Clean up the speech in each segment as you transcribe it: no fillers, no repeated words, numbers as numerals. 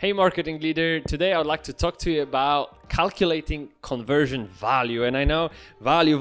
Hey marketing leader, today I would like to talk to you about calculating conversion value. And I know value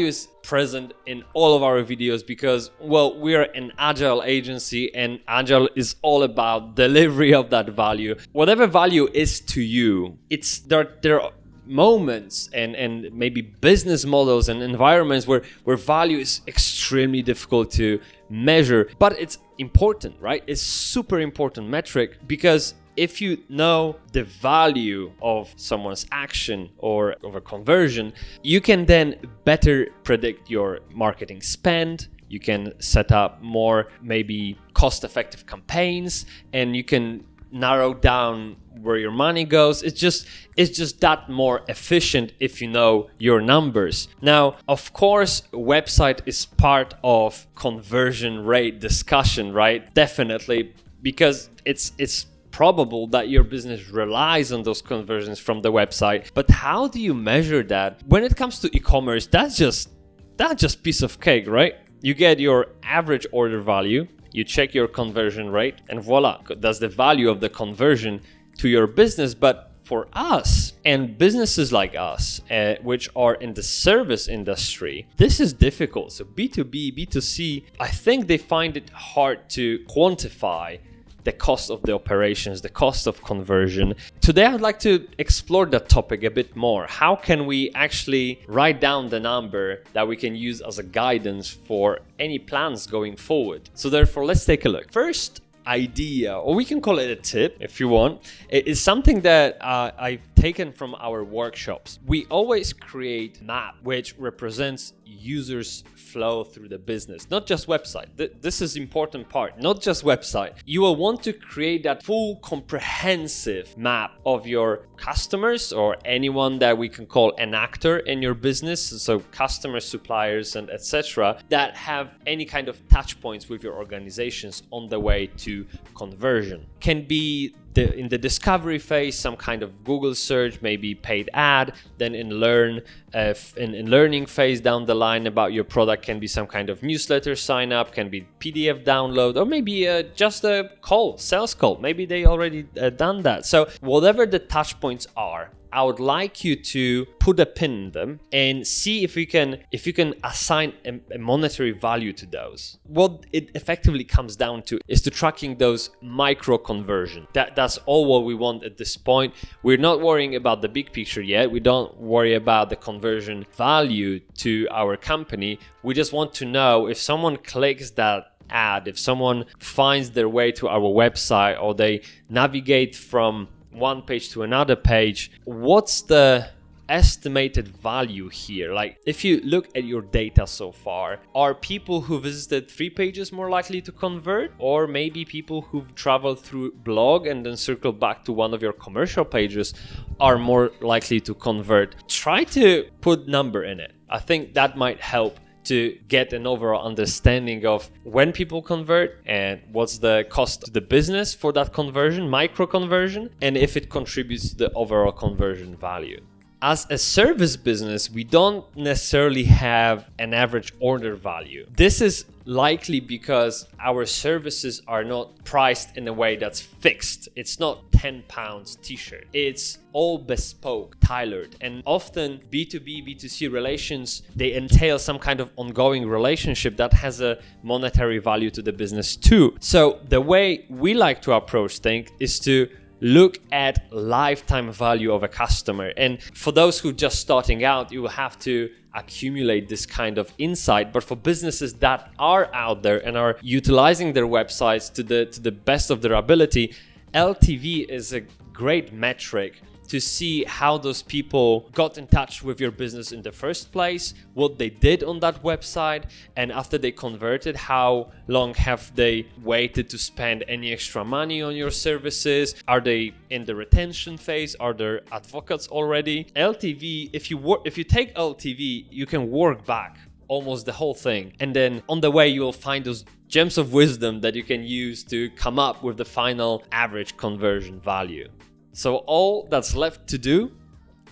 is present in all of our videos because, well, we're an agile agency and agile is all about delivery of that value. Whatever value is to you, there are moments and maybe business models and environments where value is extremely difficult to measure, but it's important, right? It's super important metric because if you know the value of someone's action or of a conversion, you can then better predict your marketing spend. You can set up more maybe cost-effective campaigns, and you can narrow down where your money goes. It's just that more efficient if you know your numbers. Now, of course, website is part of conversion rate discussion, right? Definitely, because it's probable that your business relies on those conversions from the website. But how do you measure that? When it comes to e-commerce, that's just piece of cake, right? You get your average order value, you check your conversion rate, and voila, that's the value of the conversion to your business. But for us and businesses like us, which are in the service industry, this is difficult. So B2B, B2C, I think they find it hard to quantify the cost of the operations, the cost of conversion. Today, I'd like to explore that topic a bit more. How can we actually write down the number that we can use as a guidance for any plans going forward? So therefore, let's take a look. First idea, or we can call it a tip if you want, it is something that I've taken from our workshops. We always create a map which represents users' flow through the business, not just website. This is important part, not just website. You will want to create that full comprehensive map of your customers or anyone that we can call an actor in your business, so customers, suppliers, and etc., that have any kind of touch points with your organizations on the way to conversion. Can be in the discovery phase, some kind of Google search, maybe paid ad. Then in learning phase down the line about your product, can be some kind of newsletter sign up, can be PDF download, or maybe just a sales call. Maybe they already done that. So whatever the touch points are, I would like you to put a pin in them and see if you can assign a monetary value to those. What it effectively comes down to is to tracking those micro conversion. That's all what we want at this point. We're not worrying about the big picture yet. We don't worry about the conversion value to our company. We just want to know if someone clicks that ad, if someone finds their way to our website, or they navigate from one page to another page, what's the estimated value here? Like, if you look at your data so far, are people who visited 3 pages more likely to convert, or maybe people who've traveled through blog and then circled back to one of your commercial pages are more likely to convert? Try to put number in it. I think that might help to get an overall understanding of when people convert and what's the cost to the business for that conversion, micro conversion, and if it contributes to the overall conversion value. As a service business, we don't necessarily have an average order value. This is likely because our services are not priced in a way that's fixed. It's not £10 t-shirt. It's all bespoke, tailored, and often B2B, B2C relations, they entail some kind of ongoing relationship that has a monetary value to the business too. So the way we like to approach things is to look at lifetime value of a customer. And for those who are just starting out, you will have to accumulate this kind of insight. But for businesses that are out there and are utilizing their websites to the best of their ability, LTV is a great metric to see how those people got in touch with your business in the first place, what they did on that website, and after they converted, how long have they waited to spend any extra money on your services? Are they in the retention phase? Are there advocates already? LTV, if you take LTV, you can work back almost the whole thing, and then on the way you will find those gems of wisdom that you can use to come up with the final average conversion value. So all that's left to do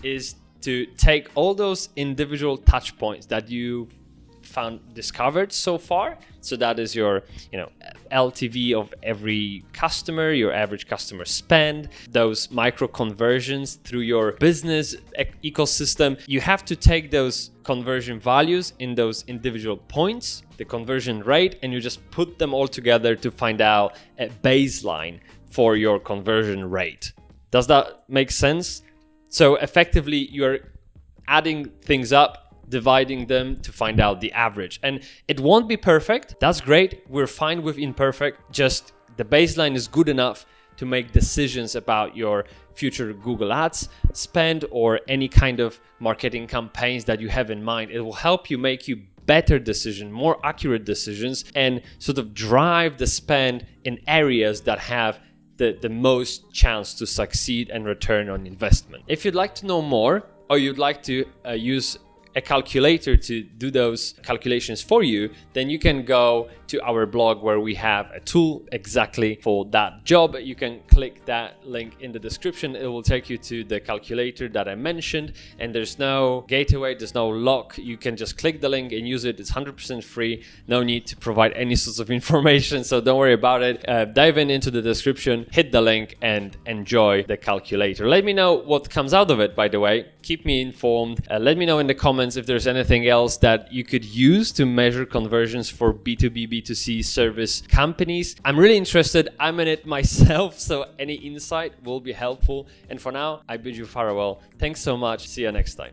is to take all those individual touch points that you discovered so far. So that is your, LTV of every customer, your average customer spend, those micro conversions through your business ecosystem. You have to take those conversion values in those individual points, the conversion rate, and you just put them all together to find out a baseline for your conversion rate. Does that make sense? So effectively, you're adding things up, dividing them to find out the average. And it won't be perfect. That's great. We're fine with imperfect. Just the baseline is good enough to make decisions about your future Google Ads spend or any kind of marketing campaigns that you have in mind. It will help you make you better decisions, more accurate decisions, and sort of drive the spend in areas that have the most chance to succeed and return on investment. If you'd like to know more, or you'd like to use a calculator to do those calculations for you, then you can go to our blog where we have a tool exactly for that job. You can click that link in the description. It will take you to the calculator that I mentioned, and there's no gateway, there's no lock. You can just click the link and use it. It's 100% free. No need to provide any sorts of information, so don't worry about it. Dive into the description, hit the link, and enjoy the calculator. Let me know what comes out of it, by the way. Keep me informed. Let me know in the comments if there's anything else that you could use to measure conversions for B2B, B2C service companies. I'm really interested. I'm in it myself, so any insight will be helpful. And for now, I bid you farewell. Thanks so much. See you next time.